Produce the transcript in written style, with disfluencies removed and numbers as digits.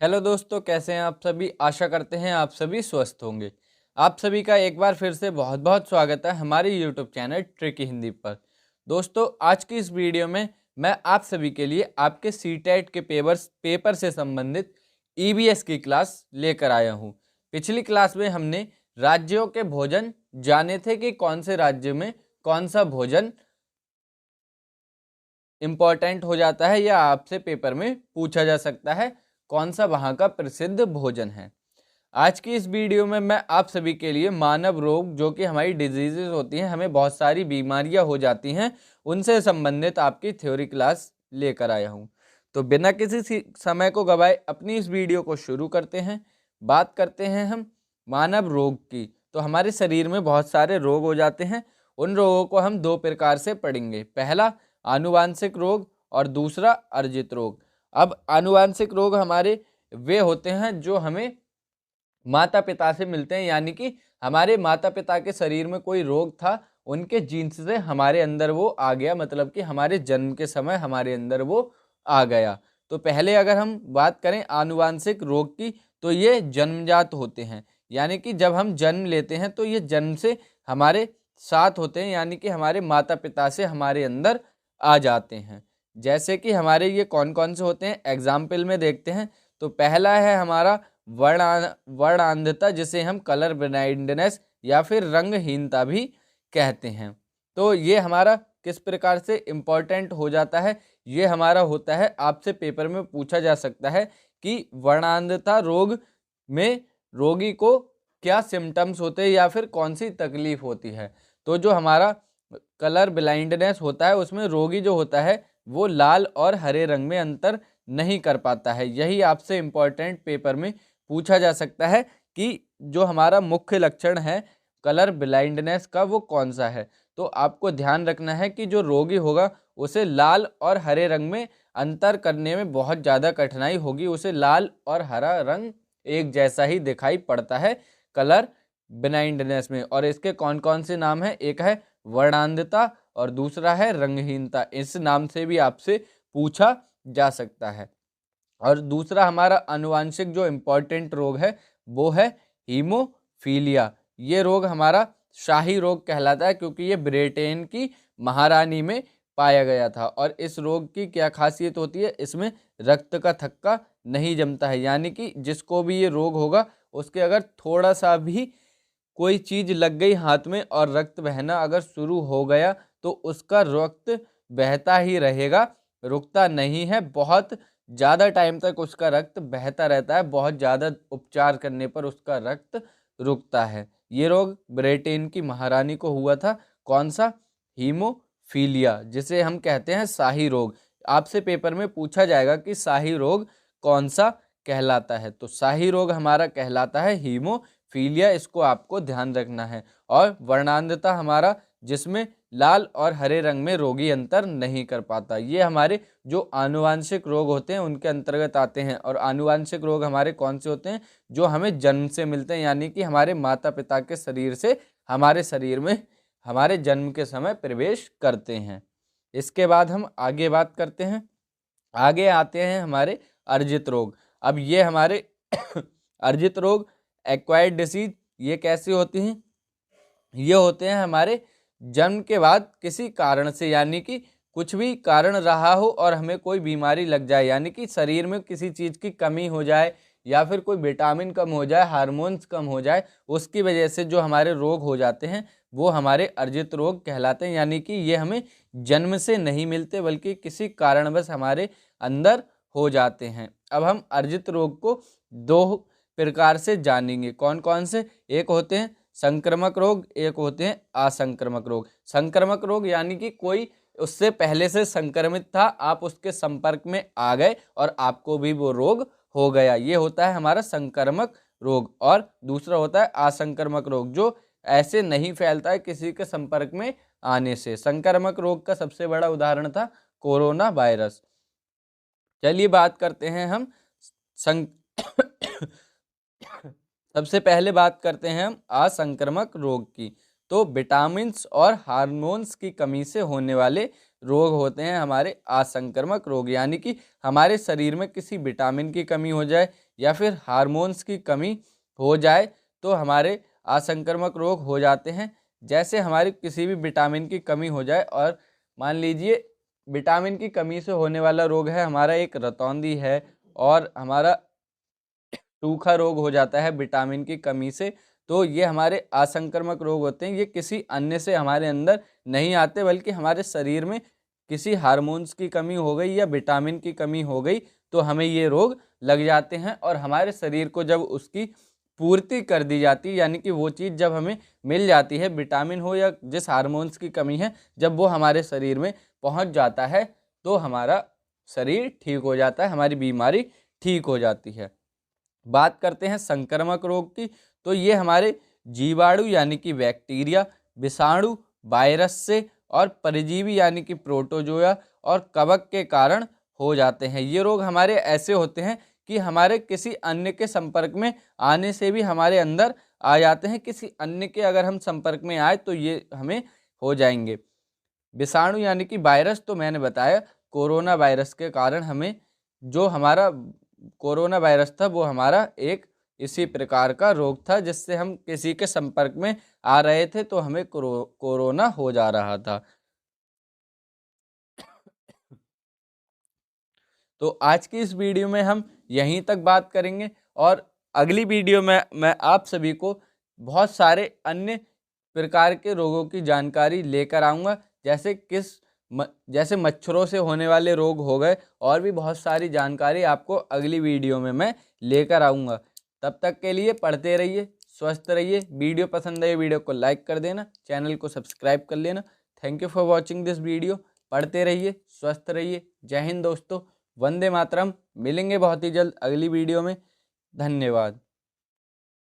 Hello दोस्तों, कैसे हैं आप सभी। आशा करते हैं आप सभी स्वस्थ होंगे। आप सभी का एक बार फिर से बहुत बहुत स्वागत है हमारे यूट्यूब चैनल ट्रिकी हिंदी पर। दोस्तों, आज की इस वीडियो में मैं आप सभी के लिए आपके सीटेट के पेपर से संबंधित ईवीएस की क्लास लेकर आया हूं। पिछली क्लास में हमने राज्यों के भोजन जाने थे कि कौन से राज्य में कौन सा भोजन इम्पोर्टेंट हो जाता है या आपसे पेपर में पूछा जा सकता है, कौन सा वहाँ का प्रसिद्ध भोजन है। आज की इस वीडियो में मैं आप सभी के लिए मानव रोग, जो कि हमारी डिजीजेस होती हैं, हमें बहुत सारी बीमारियां हो जाती हैं, उनसे संबंधित आपकी थ्योरी क्लास लेकर आया हूँ। तो बिना किसी समय को गवाए अपनी इस वीडियो को शुरू करते हैं। बात करते हैं हम मानव रोग की। तो हमारे शरीर में बहुत सारे रोग हो जाते हैं। उन रोगों को हम दो प्रकार से पढ़ेंगे। पहला आनुवांशिक रोग और दूसरा अर्जित रोग। अब आनुवांशिक रोग हमारे वे होते हैं जो हमें माता पिता से मिलते हैं, यानी कि हमारे माता पिता के शरीर में कोई रोग था, उनके जीन्स से हमारे अंदर वो आ गया, मतलब कि हमारे जन्म के समय हमारे अंदर वो आ गया। तो पहले अगर हम बात करें आनुवांशिक रोग की, तो ये जन्मजात होते हैं, यानी कि जब हम जन्म लेते हैं तो ये जन्म से हमारे साथ होते हैं, यानी कि हमारे माता पिता से हमारे अंदर आ जाते हैं। जैसे कि हमारे ये कौन कौन से होते हैं, एग्जाम्पल में देखते हैं। तो पहला है हमारा वर्णांधता, जिसे हम कलर ब्लाइंडनेस या फिर रंगहीनता भी कहते हैं। तो ये हमारा किस प्रकार से इम्पोर्टेंट हो जाता है, ये हमारा होता है, आपसे पेपर में पूछा जा सकता है कि वर्णांधता रोग में रोगी को क्या सिम्टम्स होते हैं या फिर कौन सी तकलीफ होती है। तो जो हमारा कलर ब्लाइंडनेस होता है, उसमें रोगी जो होता है वो लाल और हरे रंग में अंतर नहीं कर पाता है। यही आपसे इम्पोर्टेंट पेपर में पूछा जा सकता है कि जो हमारा मुख्य लक्षण है कलर ब्लाइंडनेस का, वो कौन सा है। तो आपको ध्यान रखना है कि जो रोगी होगा उसे लाल और हरे रंग में अंतर करने में बहुत ज़्यादा कठिनाई होगी। उसे लाल और हरा रंग एक जैसा ही दिखाई पड़ता है कलर ब्लाइंडनेस में। और इसके कौन कौन से नाम हैं, एक है वर्णांधता और दूसरा है रंगहीनता। इस नाम से भी आपसे पूछा जा सकता है। और दूसरा हमारा आनुवांशिक जो इम्पोर्टेंट रोग है वो है हीमोफीलिया। ये रोग हमारा शाही रोग कहलाता है, क्योंकि ये ब्रिटेन की महारानी में पाया गया था। और इस रोग की क्या खासियत होती है, इसमें रक्त का थक्का नहीं जमता है, यानी कि जिसको भी ये रोग होगा उसके अगर थोड़ा सा भी कोई चीज लग गई हाथ में और रक्त बहना अगर शुरू हो गया तो उसका रक्त बहता ही रहेगा, रुकता नहीं है। बहुत ज़्यादा टाइम तक उसका रक्त बहता रहता है, बहुत ज़्यादा उपचार करने पर उसका रक्त रुकता है। ये रोग ब्रिटेन की महारानी को हुआ था। कौन सा? हीमोफीलिया, जिसे हम कहते हैं शाही रोग। आपसे पेपर में पूछा जाएगा कि शाही रोग कौन सा कहलाता है। तो शाही रोग हमारा कहलाता है हीमोफीलिया, इसको आपको ध्यान रखना है। और वर्णांधता हमारा, जिसमें लाल और हरे रंग में रोगी अंतर नहीं कर पाता। ये हमारे जो आनुवांशिक रोग होते हैं उनके अंतर्गत आते हैं। और आनुवांशिक रोग हमारे कौन से होते हैं? जो हमें जन्म से मिलते हैं, यानी कि हमारे माता पिता के शरीर से हमारे शरीर में हमारे जन्म के समय प्रवेश करते हैं। इसके बाद हम आगे बात करते हैं। आगे आते हैं हमारे अर्जित रोग। अब ये हमारे अर्जित रोग, एक्वायर्ड डिसीज, ये कैसी होती हैं? ये होते हैं हमारे जन्म के बाद किसी कारण से, यानी कि कुछ भी कारण रहा हो और हमें कोई बीमारी लग जाए, यानी कि शरीर में किसी चीज़ की कमी हो जाए या फिर कोई विटामिन कम हो जाए, हार्मोन्स कम हो जाए, उसकी वजह से जो हमारे रोग हो जाते हैं वो हमारे अर्जित रोग कहलाते हैं। यानी कि ये हमें जन्म से नहीं मिलते बल्कि किसी कारणवश हमारे अंदर हो जाते हैं। अब हम अर्जित रोग को दो प्रकार से जानेंगे। कौन कौन से? एक होते हैं संक्रामक रोग, एक होते हैं असंक्रामक रोग। संक्रामक रोग यानी कि कोई उससे पहले से संक्रमित था, आप उसके संपर्क में आ गए और आपको भी वो रोग हो गया, ये होता है हमारा संक्रामक रोग। और दूसरा होता है असंक्रामक रोग, जो ऐसे नहीं फैलता है किसी के संपर्क में आने से। संक्रामक रोग का सबसे बड़ा उदाहरण था कोरोना वायरस। चलिए बात करते हैं हम सं सबसे पहले बात करते हैं हम असंक्रामक रोग की। तो विटामिन्स और हार्मोन्स की कमी से होने वाले रोग होते हैं हमारे असंक्रामक रोग, यानी कि हमारे शरीर में किसी विटामिन की कमी हो जाए या फिर हार्मोन्स की कमी हो जाए तो हमारे असंक्रामक रोग हो जाते हैं। जैसे हमारी किसी भी विटामिन की कमी हो जाए, और मान लीजिए विटामिन की कमी से होने वाला रोग है हमारा एक रतौंधी है, और हमारा सूखा रोग हो जाता है विटामिन की कमी से, तो ये हमारे असंक्रामक रोग होते हैं। ये किसी अन्य से हमारे अंदर नहीं आते, बल्कि हमारे शरीर में किसी हार्मोन्स की कमी हो गई या विटामिन की कमी हो गई तो हमें ये रोग लग जाते हैं। और हमारे शरीर को जब उसकी पूर्ति कर दी जाती है, यानी कि वो चीज़ जब हमें मिल जाती है, विटामिन हो या जिस हार्मोन्स की कमी है, जब वो हमारे शरीर में पहुंच जाता है तो हमारा शरीर ठीक हो जाता है, हमारी बीमारी ठीक हो जाती है। बात करते हैं संक्रामक रोग की, तो ये हमारे जीवाणु यानी कि बैक्टीरिया, विषाणु, वायरस से और परजीवी यानी कि प्रोटोजोआ और कवक के कारण हो जाते हैं। ये रोग हमारे ऐसे होते हैं कि हमारे किसी अन्य के संपर्क में आने से भी हमारे अंदर आ जाते हैं। किसी अन्य के अगर हम संपर्क में आए तो ये हमें हो जाएंगे। विषाणु यानी कि वायरस, तो मैंने बताया कोरोना वायरस के कारण हमें, जो हमारा कोरोना वायरस था वो हमारा एक इसी प्रकार का रोग था, जिससे हम किसी के संपर्क में आ रहे थे तो हमें कोरोना हो जा रहा था। तो आज की इस वीडियो में हम यहीं तक बात करेंगे, और अगली वीडियो में मैं आप सभी को बहुत सारे अन्य प्रकार के रोगों की जानकारी लेकर आऊँगा, जैसे मच्छरों से होने वाले रोग हो गए, और भी बहुत सारी जानकारी आपको अगली वीडियो में मैं लेकर आऊँगा। तब तक के लिए पढ़ते रहिए, स्वस्थ रहिए। वीडियो पसंद आए वीडियो को लाइक कर देना, चैनल को सब्सक्राइब कर लेना। Thank you for watching this video. पढ़ते रहिए, स्वस्थ रहिए। जय हिंद दोस्तों, वंदे मातरम। मिलेंगे बहुत ही जल्द अगली वीडियो में। धन्यवाद।